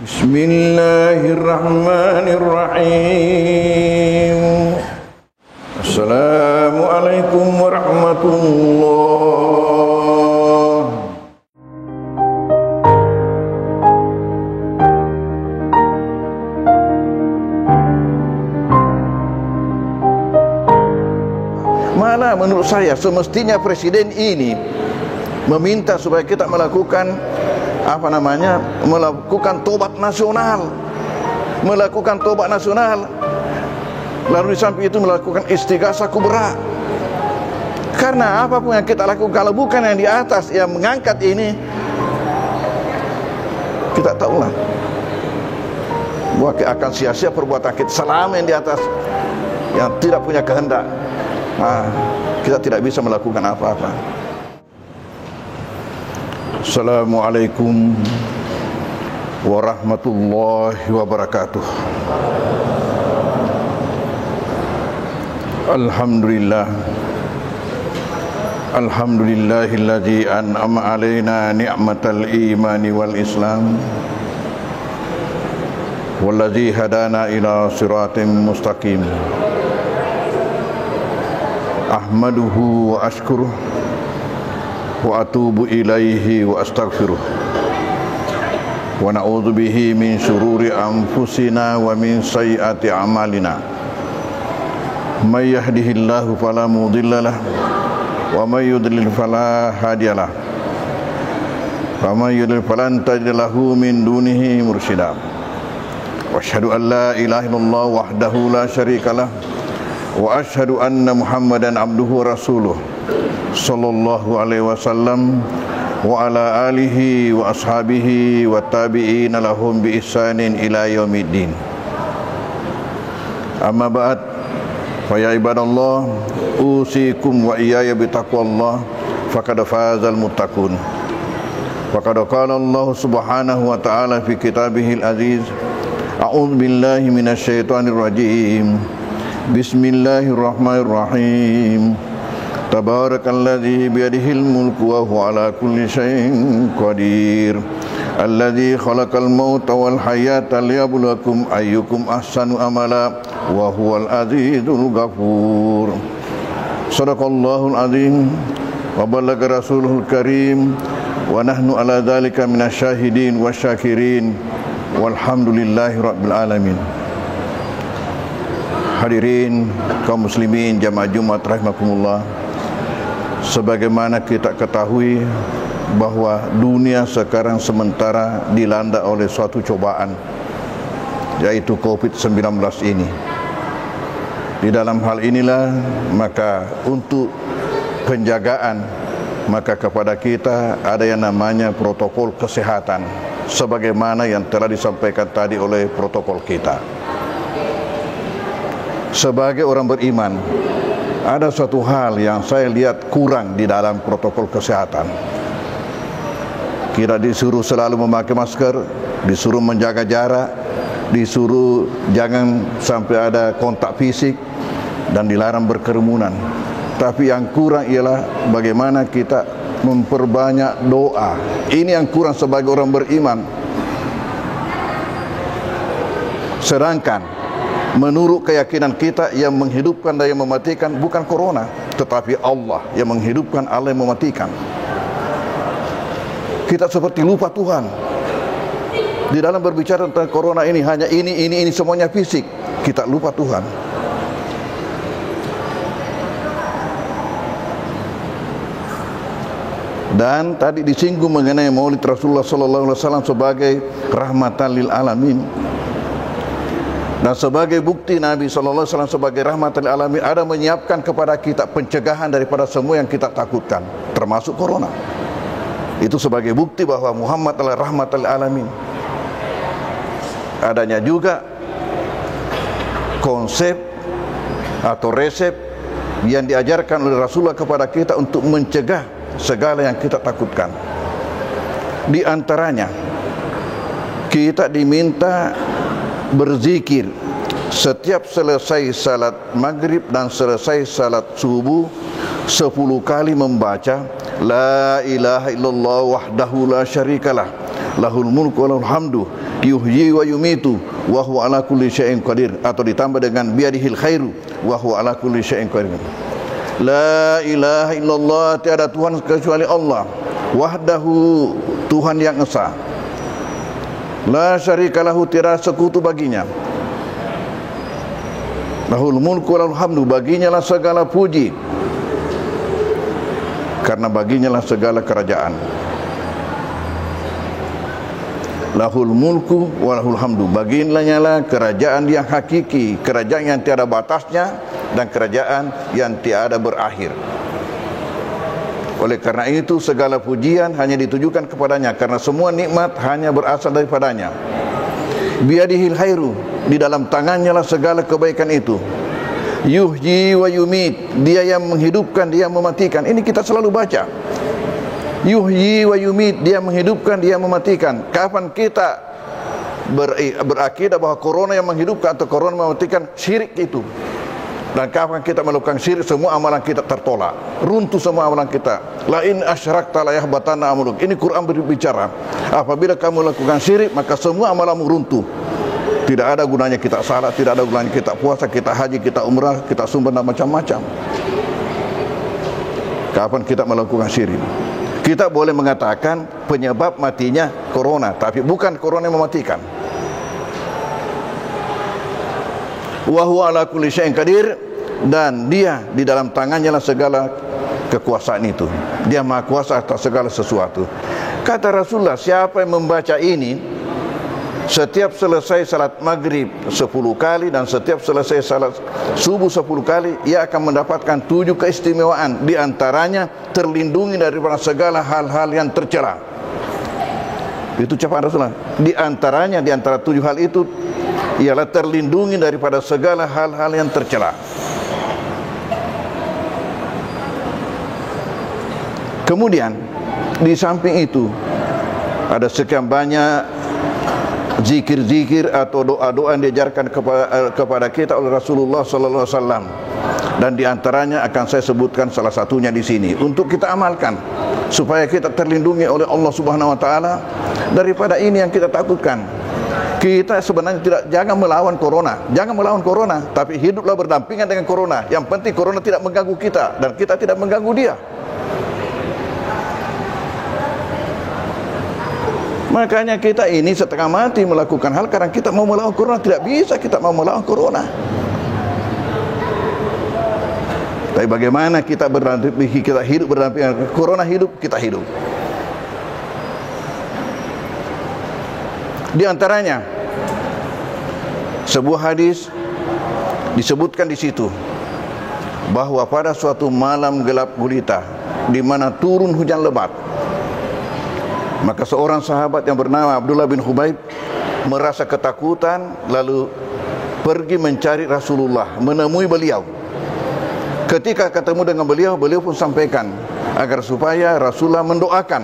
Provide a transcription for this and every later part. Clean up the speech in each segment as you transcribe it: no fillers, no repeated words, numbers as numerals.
Bismillahirrahmanirrahim. Assalamualaikum warahmatullahi. Malah menurut saya semestinya presiden ini meminta supaya kita melakukan melakukan tobat nasional, lalu di samping itu melakukan istighasah kubra. Karena apapun yang kita lakukan, kalau bukan yang di atas yang mengangkat ini, kita tahulah bahwa akan sia-sia perbuatan kita. Selama yang di atas yang tidak punya kehendak, kita tidak bisa melakukan apa-apa. Assalamualaikum warahmatullahi wabarakatuh. Alhamdulillahilladzi an'ama alaina ni'matal imani wal islam walladzi hadana ila siratim mustaqim. Ahmaduhu wa ashkuruh wa atubu ilaihi wa astaghfiruh wa na'udzu bihi min syururi anfusina wa min sayyiati a'malina. May yahdihillahu fala mudhillalah wa may yudlil fala hadiyalah wa may yudlil falan tajid lahu min dunihi mursyida. Wa asyhadu an la ilaha illallah wahdahu la syarikalah wa asyhadu anna Muhammadan abduhu wa rasuluh sallallahu alaihi wasallam wa ala alihi wa ashabihi wa tabi'ina lahum bi ihsanin ila yaumiddin. Amma ba'd, fa ya ibadallah, usikum wa iyaya bi taqwallah faqad fazal muttaqun. Faqad qala Allah subhanahu wa ta'ala fi kitabihil aziz, a'udzu billahi minasy syaithanir rajim. Bismillahirrahmanirrahim. Tabarakalladzi biyadihil mulku wa huwa ala kulli syai'in qadir. Alladzi khalaqal mauta wal hayata liyabluwakum ayyukum ahsanu amala wa huwal azizul ghafur. Shadaqallahul azim wa ballagha rasuluhul karim wa nahnu ala dzalika minasyahidin wasyakirin walhamdulillahi rabbil alamin. Hadirin kaum muslimin jamaah Jumat rahimakumullah, sebagaimana kita ketahui bahwa dunia sekarang sementara dilanda oleh suatu cobaan, yaitu COVID-19 ini. Di dalam hal inilah maka untuk penjagaan, maka kepada kita ada yang namanya protokol kesehatan, sebagaimana yang telah disampaikan tadi oleh protokol kita. Sebagai orang beriman, ada suatu hal yang saya lihat kurang di dalam protokol kesehatan. Kita disuruh selalu memakai masker, disuruh menjaga jarak, disuruh jangan sampai ada kontak fisik, dan dilarang berkerumunan. Tapi yang kurang ialah bagaimana kita memperbanyak doa. Ini yang kurang sebagai orang beriman. Sedangkan menurut keyakinan kita, yang menghidupkan dan yang mematikan bukan corona, tetapi Allah yang menghidupkan, Allah yang mematikan. Kita seperti lupa Tuhan di dalam berbicara tentang corona ini. Hanya ini semuanya fisik. Kita lupa Tuhan. Dan tadi disinggung mengenai Maulid Rasulullah sallallahu alaihi wasallam sebagai rahmatan lil alamin. Dan sebagai bukti Nabi sallallahu alaihi wasallam sebagai rahmatan lil alamin, ada menyiapkan kepada kita pencegahan daripada semua yang kita takutkan, termasuk corona. Itu sebagai bukti bahwa Muhammad adalah rahmatan lil alamin. Adanya juga konsep atau resep yang diajarkan oleh Rasulullah kepada kita untuk mencegah segala yang kita takutkan. Di antaranya, kita diminta berzikir setiap selesai salat maghrib dan selesai salat subuh 10 kali membaca La ilaha illallah wahdahu la syarikalah Lahul mulku wa lahul hamdu yuhyi wa yumitu wa huwa ala kulli syai'in qadir, atau ditambah dengan biadihil khairu wa huwa ala kulli syai'in qadir. La ilaha illallah, tiada Tuhan kecuali Allah, wahdahu, Tuhan yang esa, la syarika lahu, tiada sekutu baginya, lahul mulku wa lahul hamdu, baginya lah segala puji, karena baginya lah segala kerajaan. Lahul mulku wa lahul hamdu, baginya lah kerajaan yang hakiki, kerajaan yang tiada batasnya, dan kerajaan yang tiada berakhir. Oleh karena itu segala pujian hanya ditujukan kepadanya, karena semua nikmat hanya berasal daripadanya. Biadihil khairu, di dalam tangannya lah segala kebaikan itu. Yuhyi wa yumit, dia yang menghidupkan, dia yang mematikan. Ini kita selalu baca. Yuhyi wa yumit, dia menghidupkan, dia mematikan. Kapan kita berakidah bahwa corona yang menghidupkan atau corona mematikan? Syirik itu. Dan kapan kita melakukan syirik, semua amalan kita tertolak, runtuh semua amalan kita. La in asyrakta la yahbatanna amaluk. Ini Quran berbicara, apabila kamu lakukan syirik, maka semua amalanmu runtuh. Tidak ada gunanya kita salat, tidak ada gunanya kita puasa, kita haji, kita umrah, kita sumbah, dan macam-macam. Kapan kita melakukan syirik? Kita boleh mengatakan penyebab matinya corona, tapi bukan corona yang mematikan. Wa huwa ala kulli syai'in qadir, dan dia di dalam tangannya lah segala kekuasaan itu. Dia maha kuasa atas segala sesuatu. Kata Rasulullah, siapa yang membaca ini setiap selesai salat maghrib 10 kali dan setiap selesai salat subuh 10 kali, ia akan mendapatkan 7 keistimewaan. Di antaranya terlindungi daripada segala hal-hal yang tercela. Itu ucapan Rasulullah. Di antaranya, di antara 7 hal itu, ialah terlindungi daripada segala hal-hal yang tercela. Kemudian di samping itu ada sekian banyak zikir-zikir atau doa-doa yang diajarkan kepada kita oleh Rasulullah sallallahu alaihi wasallam, dan di antaranya akan saya sebutkan salah satunya di sini untuk kita amalkan supaya kita terlindungi oleh Allah Subhanahu wa taala daripada ini yang kita takutkan. Kita sebenarnya jangan melawan corona, tapi hiduplah berdampingan dengan corona. Yang penting corona tidak mengganggu kita dan kita tidak mengganggu dia. Makanya kita ini setengah mati melakukan hal karena kita mau melawan corona. Tidak bisa kita mau melawan corona. Tapi bagaimana kita hidup berdampingan? Corona hidup, kita hidup. Di antaranya sebuah hadis disebutkan di situ bahwa pada suatu malam gelap gulita di mana turun hujan lebat, maka seorang sahabat yang bernama Abdullah bin Khubayb merasa ketakutan, lalu pergi mencari Rasulullah, menemui beliau. Ketika ketemu dengan beliau, beliau pun sampaikan agar supaya Rasulullah mendoakan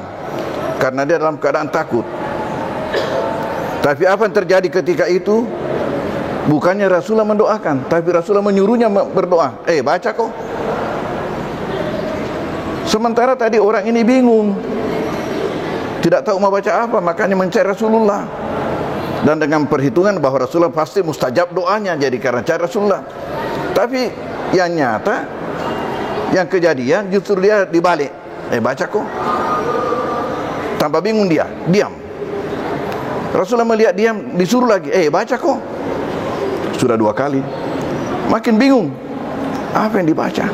karena dia dalam keadaan takut. Tapi apa yang terjadi ketika itu? Bukannya Rasulullah mendoakan, tapi Rasulullah menyuruhnya berdoa. Baca kok. Sementara tadi orang ini bingung, tidak tahu mau baca apa, makanya mencari Rasulullah. Dan dengan perhitungan bahwa Rasulullah pasti mustajab doanya, jadi karena cari Rasulullah. Tapi yang nyata, yang kejadian justru dia dibalik. Baca kok. Tambah bingung dia, diam. Rasulullah melihat diam, disuruh lagi, baca kok. Sudah 2 kali, makin bingung, apa yang dibaca.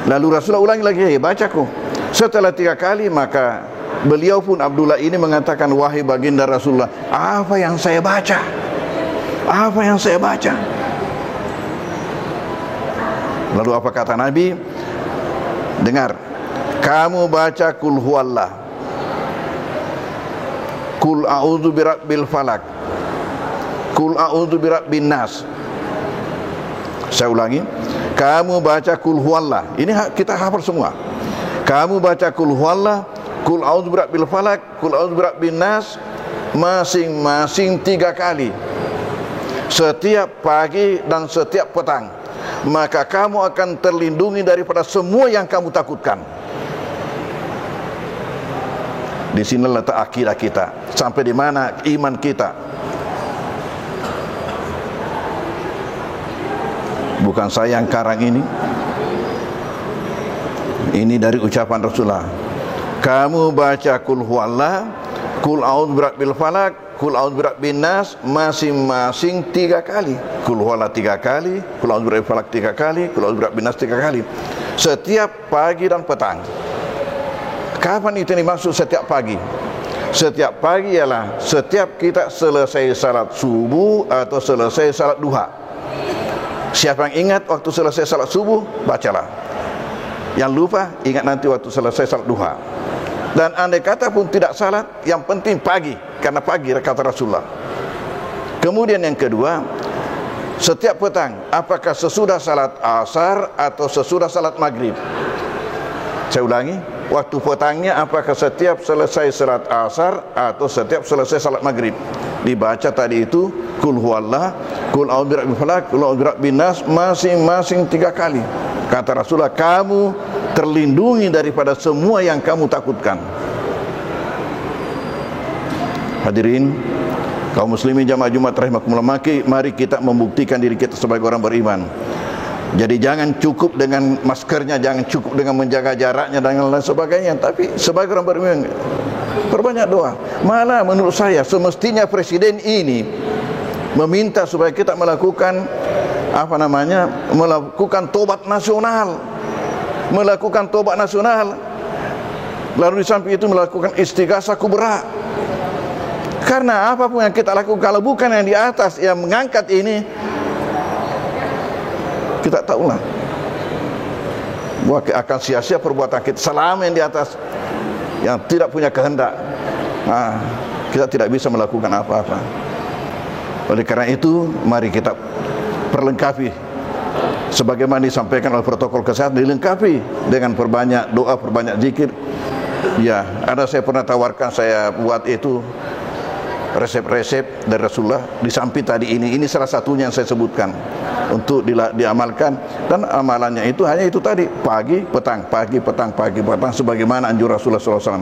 Lalu Rasulullah ulangi lagi, baca kok. Setelah 3 kali, maka beliau pun, Abdullah ini, mengatakan, wahai baginda Rasulullah, apa yang saya baca? Apa yang saya baca? Lalu apa kata Nabi? Dengar, kamu baca kul huwallah, kul a'udzu birabbil falak, kul a'udzu birabbin nas. Saya ulangi, kamu baca kul huwallah. Ini kita hafal semua. Kamu baca kul huwallah, kul a'udzu birabbil falak, kul a'udzu birabbin nas, masing-masing 3 kali, setiap pagi dan setiap petang. Maka kamu akan terlindungi daripada semua yang kamu takutkan. Di sini letak akidah kita. Sampai di mana iman kita. Bukan saya yang karang ini. Ini dari ucapan Rasulullah. Kamu baca kul huwallah, kul a'udzu birabbil falaq, kul a'udzu birabbin nas masing-masing 3 kali. Kul huwallah 3 kali, kul a'udzu birabbil falaq 3 kali, kul a'udzu birabbin nas 3 kali. Setiap pagi dan petang. Kapan itu dimaksud setiap pagi? Setiap pagi ialah setiap kita selesai salat subuh atau selesai salat duha. Siapa yang ingat waktu selesai salat subuh, bacalah. Yang lupa, ingat nanti waktu selesai salat duha. Dan andai kata pun tidak salat, yang penting pagi, karena pagi kata Rasulullah. Kemudian yang kedua, setiap petang, apakah sesudah salat asar atau sesudah salat maghrib? Saya ulangi, waktu petangnya apakah setiap selesai salat asar atau setiap selesai salat maghrib? Dibaca tadi itu kul huwallah, kul a'udzu birabbil falaq, kul a'udzu birabbin nas masing-masing 3 kali. Kata Rasulullah, kamu terlindungi daripada semua yang kamu takutkan. Hadirin kaum muslimin jamaah Jumat rahimakumullah, mari kita membuktikan diri kita sebagai orang beriman. Jadi jangan cukup dengan maskernya, jangan cukup dengan menjaga jaraknya dan lain sebagainya, tapi sebagai orang beriman perbanyak doa. Malah menurut saya semestinya presiden ini meminta supaya kita melakukan melakukan tobat nasional. Melakukan tobat nasional. Lalu di samping itu melakukan istighasah kubra. Karena apapun yang kita lakukan, kalau bukan yang di atas yang mengangkat ini, kita tahulah bahwa akan sia-sia perbuatan kita. Selama yang di atas yang tidak punya kehendak, kita tidak bisa melakukan apa-apa. Oleh karena itu, mari kita perlengkapi sebagaimana disampaikan oleh protokol kesehatan, dilengkapi dengan perbanyak doa, perbanyak zikir. Ya, ada saya pernah tawarkan, saya buat itu resep-resep dari Rasulullah. Di samping tadi ini salah satunya yang saya sebutkan untuk diamalkan, dan amalannya itu hanya itu tadi, pagi petang, pagi petang, pagi petang, sebagaimana anjuran Rasulullah SAW.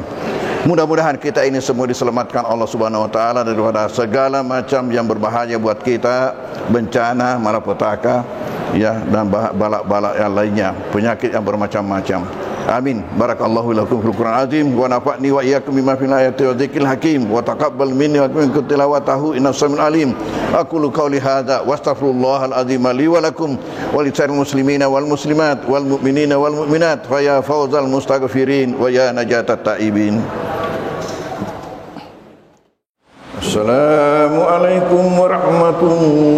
Mudah-mudahan kita ini semua diselamatkan Allah Subhanahu Wa Taala daripada segala macam yang berbahaya buat kita, bencana, malapetaka, ya, dan balak-balak yang lainnya, penyakit yang bermacam-macam. Amin. Barakallahu lakum fil Qur'an azim wa nafa'ni wa iyyakum bima fil ayati wa dzikril hakim wa taqabbal minni wa minkum tilawatahu innahu samiul alim. Aqulu qawli hadza wa astaghfirullahal azim li wa lakum wa lisa'iril muslimina wal muslimat wal mu'minina wal mu'minat fa ya fawzal mustaghfirin wa ya najatat taibin. Assalamualaikum warahmatullahi